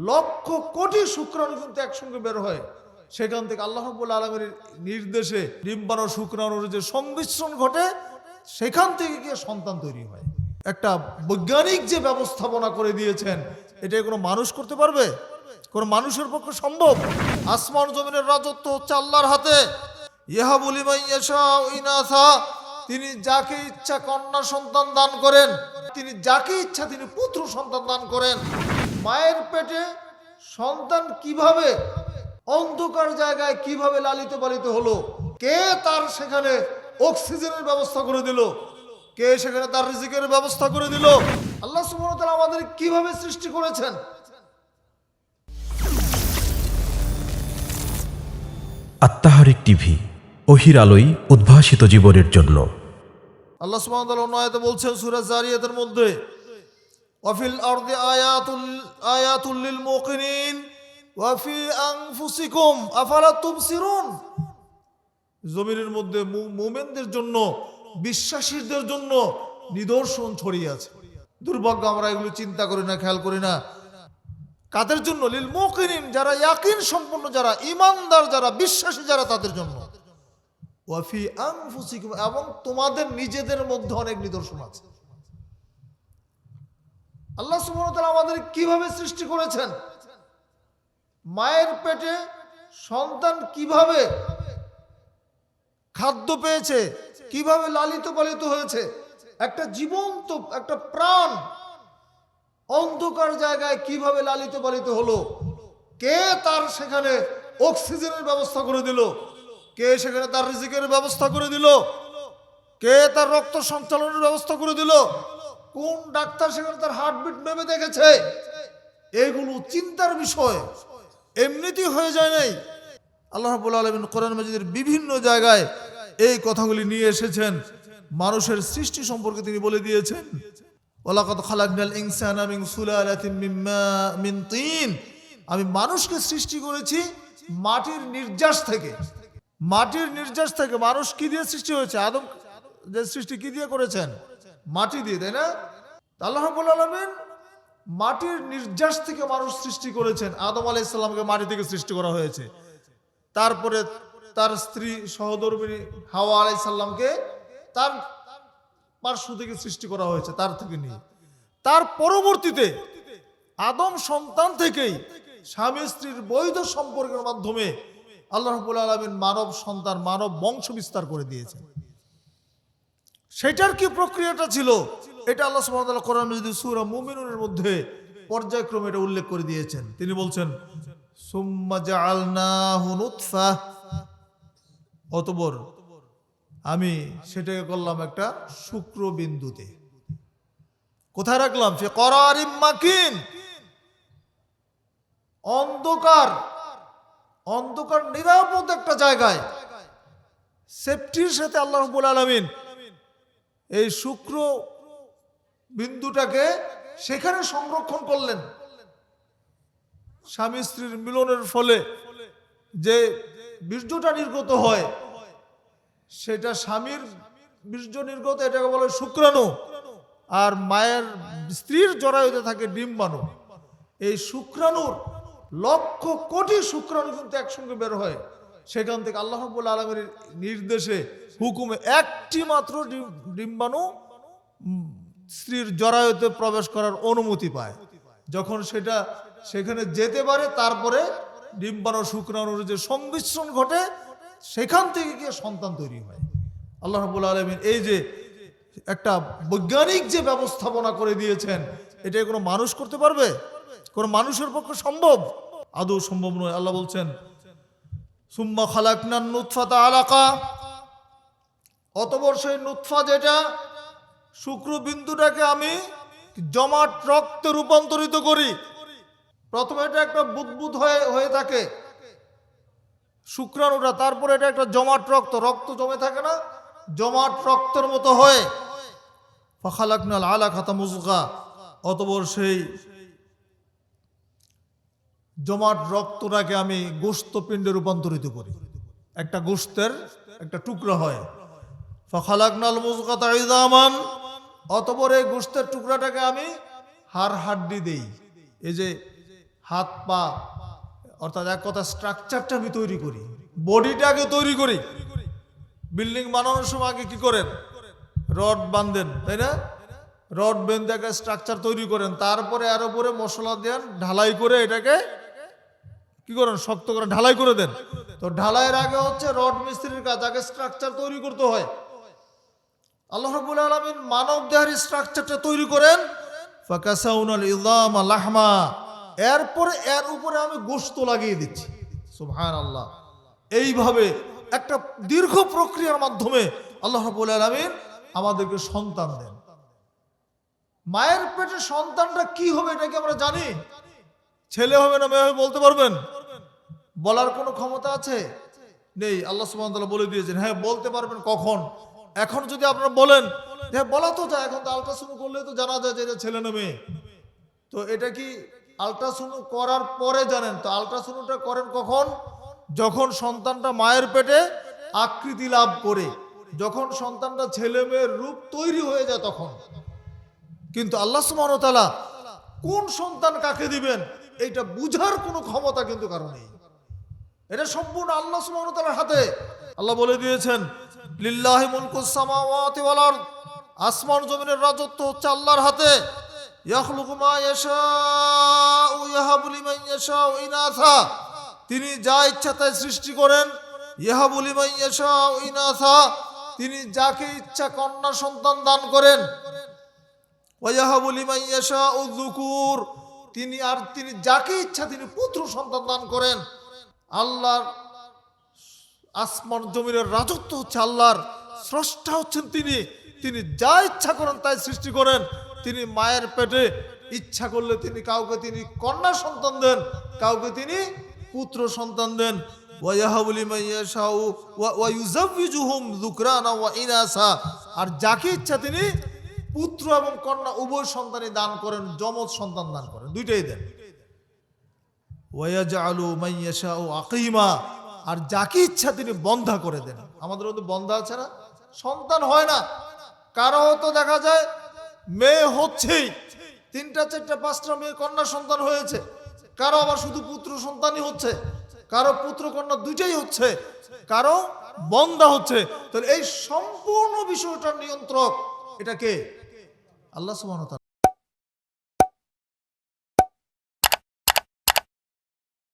লক্ষ কোটি শুক্রাণু কিন্তু একসঙ্গে বের হয়, সেখান থেকে আল্লাহ রাব্বুল আলামিনের নির্দেশে ডিম্বাণু শুক্রাণুর যে সংমিশ্রণ ঘটে, সেখান থেকে গিয়ে সন্তান তৈরি হয়। একটা বৈজ্ঞানিক যে ব্যবস্থাপনা করে দিয়েছেন, এটা কোনো মানুষ করতে পারবে? কোন মানুষের পক্ষে সম্ভব? আসমান জমিনের রাজত্ব হচ্ছে আল্লাহর হাতে। ইয়াহাবু লিমান ইয়াশাউ ইনাসা, তিনি যাকে ইচ্ছা কন্যা সন্তান দান করেন, তিনি যাকে ইচ্ছা তিনি পুত্র সন্তান দান করেন। মায়ের পেটে সন্তান কিভাবে অন্ধকার জায়গায় কিভাবে লালিত পালিত হলো, কে তার সেখানে অক্সিজেনের ব্যবস্থা করে দিল, কে সেখানে তার রিজিকের ব্যবস্থা করে দিল, আল্লাহ সুবহানাহু ওয়া তাআলা আমাদের কিভাবে সৃষ্টি করেছেন। আত্মাহারিক টিভি, ওহির আলোয় উদ্ভাসিত জীবনের জন্য। আল্লাহ সুবহানাহু ওয়া তাআলা অন্য আয়াতে বলছেন সূরা জারিয়াতের মধ্যে, ওয়াফিল আরদি আয়াতুল লিল মুকিনিন ওয়া ফি আনফুসিকুম আফালা তুবসিরুন। জমিনের মধ্যে মুমিনদের জন্য, বিশ্বাসীদের জন্য নিদর্শন ছড়িয়ে আছে। দুর্ভাগ্য আমরা এগুলো চিন্তা করি না, খেয়াল করি না। কাদের জন্য? লিল মুকিনিন, যারা ইয়াকিন সম্পন্ন, যারা ঈমানদার, যারা বিশ্বাসী, যারা তাদের জন্য। ওয়া ফি আনফুসিকুম, এবং তোমাদের নিজেদের মধ্যে অনেক নিদর্শন আছে। আল্লাহ সুবহানাহু ওয়া তাআলা আমাদের কিভাবে সৃষ্টি করেছেন, মায়ের পেটে সন্তান কিভাবে খাদ্য পেয়েছে, কিভাবে লালিত পালিত হয়েছে, একটা জীবন্ত একটা প্রাণ অন্ধকার জায়গায় কিভাবে লালিত পালিত হলো, কে তার সেখানে অক্সিজেনের ব্যবস্থা করে দিল, কে সেখানে তার রিজিকের ব্যবস্থা করে দিল, কে তার রক্ত সঞ্চালনের ব্যবস্থা করে দিল, কোন ডাক্তার সেখানে তার হার্টবিট মেপে দেখেছে, এগুলো চিন্তার বিষয়, এমনিতেই হয়ে যায় নাই। আল্লাহ রাব্বুল আলামিন কোরআন মাজিদের বিভিন্ন জায়গায় এই কথাগুলি নিয়ে এসেছেন। মানুষের সৃষ্টি সম্পর্কে তিনি বলে দিয়েছেন, ওয়ালাকাদ খালাকনাল ইনসানা মিন সুলালাতিন মিন তিন, আমি মানুষকে সৃষ্টি করেছি মাটির নির্যাস থেকে। মাটির নির্যাস থেকে মানুষ কি দিয়ে সৃষ্টি হয়েছে? আদম যে সৃষ্টি কি দিয়ে করেছেন? মাটি দিয়ে, তাই না? আল্লাহ রাব্বুল আলামিন মাটির নির্যাস থেকে মানুষ সৃষ্টি করেছেন। আদম আলাইহিস সালামকে মাটি থেকে সৃষ্টি করা হয়েছে। তারপরে তার স্ত্রী সহধর্মিণী হাওয়া আলাইহিস সালামকে তার পার্শ্ব থেকে সৃষ্টি করা হয়েছে, তার থেকে নিয়ে। তার পরবর্তীতে আদম সন্তান থেকেই স্বামী স্ত্রীর বৈধ সম্পর্কের মাধ্যমে আল্লাহ রাব্বুল আলামিন মানব সন্তান, মানব বংশ বিস্তার করে দিয়েছেন। সেটার কি প্রক্রিয়াটা ছিল, এটা আল্লাহ সুবহানাহু ওয়া তাআলা কোরআন মাজিদের সূরা মুমিনুনের মধ্যে পর্যায়ক্রমে এটা উল্লেখ করে দিয়েছেন। তিনি বলছেন, সুম্মা জাআলনাহু নুতফা, অতঃপর আমি সেটাকে করলাম একটা শুক্রবিন্দুতে। কোথায় রাখলাম? ফি করারিম মাকিন, অন্ধকার নিরাপদ একটা জায়গায়, সেফটির সাথে আল্লাহ রাব্বুল আলামিন এই শুক্র বিন্দুটাকে সেখানে সংরক্ষণ করলেন। স্বামী স্ত্রীর মিলনের ফলে যে বীর্যটা নির্গত হয়, সেটা স্বামীর বীর্য নির্গত, এটাকে বলে শুক্রাণু। আর মায়ের স্ত্রীর জরায়ুতে থাকে ডিম্বাণু। এই শুক্রাণুর লক্ষ কোটি শুক্রাণু কিন্তু একসঙ্গে বের হয়, সেখান থেকে আল্লাহ রাব্বুল আলামিনের নির্দেশে, হুকুমে একটি মাত্র ডিম্বাণু স্ত্রীর জরায়ুতে প্রবেশ করার অনুমতি পায়। যখন সেটা সেখানে যেতে পারে, তারপরে ডিম্বাণু শুক্রাণুর যে সংমিশ্রণ ঘটে, সেখান থেকে গিয়ে সন্তান তৈরি হয়। আল্লাহ রাব্বুল আলামিন এই যে একটা বৈজ্ঞানিক যে ব্যবস্থাপনা করে দিয়েছেন, এটা কোনো মানুষ করতে পারবে? কোন মানুষের পক্ষে সম্ভব? আদৌ সম্ভব নয়। আল্লাহ বলছেন, সুম্মা খালাকনান নুতফাতা আলাকা, অতঃপর সেই নুতফা, যেটা শুক্রবিন্দুটাকে আমি জমাট রক্তে রূপান্তরিত করি। প্রথমে এটা একটা বুদবুদ হয়ে থাকে শুক্রাণুটা, তারপরে এটা একটা জমাট রক্ত জমে থাকে না, জমাট রক্তের মতো হয়। ফাখালাকনাল আলাকাতা মুযগা, অতঃপর সেই জমাট রক্তটাকে আমি গোশত পিণ্ডে রূপান্তরিত করি, একটা গোশতের একটা টুকরা হয়। ফাখালাকনাল মুযগাতা ইযামান, অতঃপর এই গোশতের টুকরাটাকে আমি হাড় হাড্ডি দেই। এই যে হাত পা, অর্থাৎ এক কথা স্ট্রাকচারটা আমি তৈরি করি, বডিটা আগে তৈরি করি। বিল্ডিং বানানোর সময় আগে কি করেন? রড বাঁধেন, তাই না? রড বেঁধে একটা স্ট্রাকচার তৈরি করেন, তারপরে এর উপরে মশলা দেন, ঢালাই করে এটাকে কি করেন? শক্ত করে ঢালাই করে দেন। তো ঢালাইয়ের আগে হচ্ছে রড মিস্ত্রির কাজ, আগে স্ট্রাকচার তৈরি করতে হয়। আল্লাহ রাব্বুল আলামিন মানব দেহের স্ট্রাকচারটা তৈরি করেন, ফাকাসাউনাল ইযামা লাহমা, এরপরে এর উপরে আমি গোশত লাগিয়ে দিচ্ছি। সুবহানাল্লাহ। এইভাবে একটা দীর্ঘ প্রক্রিয়ার মাধ্যমে আল্লাহ রাব্বুল আলামিন আমাদেরকে সন্তান দেন। মায়ের পেটে সন্তানটা কি হবে এটা কি আমরা জানি? ছেলে হবে না মেয়ে হবে বলতে পারবেন? বলার কোনো ক্ষমতা আছে? নেই। আল্লাহ সুবহানাহু ওয়া তাআলা বলে দিয়েছেন, হ্যাঁ বলতে পারবেন। কখন? এখন যদি আপনারা বলেন, হ্যাঁ বলা তো যায়, এখন তো আল্ট্রাসাউন্ড করলে তো জানা যায় যে এটা ছেলে না মেয়ে। তো এটা কি আল্ট্রাসাউন্ড করার পরে জানেন? তো আল্ট্রাসাউন্ডটা করেন কখন? যখন সন্তানটা মায়ের পেটে আকৃতি লাভ করে, যখন সন্তানটা ছেলে মেয়ের রূপ তৈরি হয়ে যায় তখন। কিন্তু আল্লাহ সুবহানাহু ওয়া তাআলা কোন সন্তান কাকে দিবেন এইটা বুঝার কোনো ক্ষমতা কিন্তু কারো নেই। এটা সম্পূর্ণ আল্লাহ সুবহানাহু ওয়া তাআলার হাতে। আল্লাহ বলে দিয়েছেন, লিল্লাহি মুলকুস সামাওয়াতি ওয়াল আরদ, আসমান জমিনের রাজত্ব হচ্ছে আল্লাহর হাতে। ইয়াখলুকু মা ইয়াশাউ ইয়াহাবু লিমান ইয়াশাউ ইনাসা, তিনি যা ইচ্ছা তাই সৃষ্টি করেন। ইয়াহাবু লিমান ইয়াশাউ ইনাসা, তিনি যাকে ইচ্ছা কন্যা সন্তান দান করেন। ওয়ায়াহাবু লিমান ইয়াশাউ যুকুর, তিনি যাকে ইচ্ছা তিনি পুত্র সন্তান দান করেন। আল্লাহর আসমান জমিনের রাজত্ব হচ্ছে আল্লাহর, স্রষ্টা হচ্ছেন তিনি। তিনি যা ইচ্ছা করেন তাই সৃষ্টি করেন। তিনি মায়ের পেটে ইচ্ছা করলে তিনি কাউকে তিনি কন্যা সন্তান দেন, কাউকে তিনি পুত্র সন্তান দেন। ওয়ায়াহাবু লিমান ইয়াশাউ ওয়া ইউযাওবিজুহুম যুকরানা ওয়া ইনাসা, আর যাকে ইচ্ছা তিনি পুত্র এবং কন্যা উভয় সন্তানই দান করেন, যমজ সন্তান দান করেন, দুইটাই দেন। ওয়ায়াজআলু মান ইয়াশাউ আকিমা, আর যাকে ইচ্ছা তিনি বন্ধা করে দেন। আমাদের মধ্যে বন্ধা আছে না? সন্তান হয় না। কারো তো দেখা যায় মেয়ে হচ্ছেই, 3টা 4টা 5টা মেয়ে কন্যা সন্তান হয়েছে, কারো আবার শুধু পুত্র সন্তানই হচ্ছে, কারো পুত্র কন্যা দুইটাই হচ্ছে, কারো বন্ধা হচ্ছে। তাহলে এই সম্পূর্ণ বিষয়টার নিয়ন্ত্রক এটা কে? আল্লাহ সুবহানাহু ওয়া তাআলা।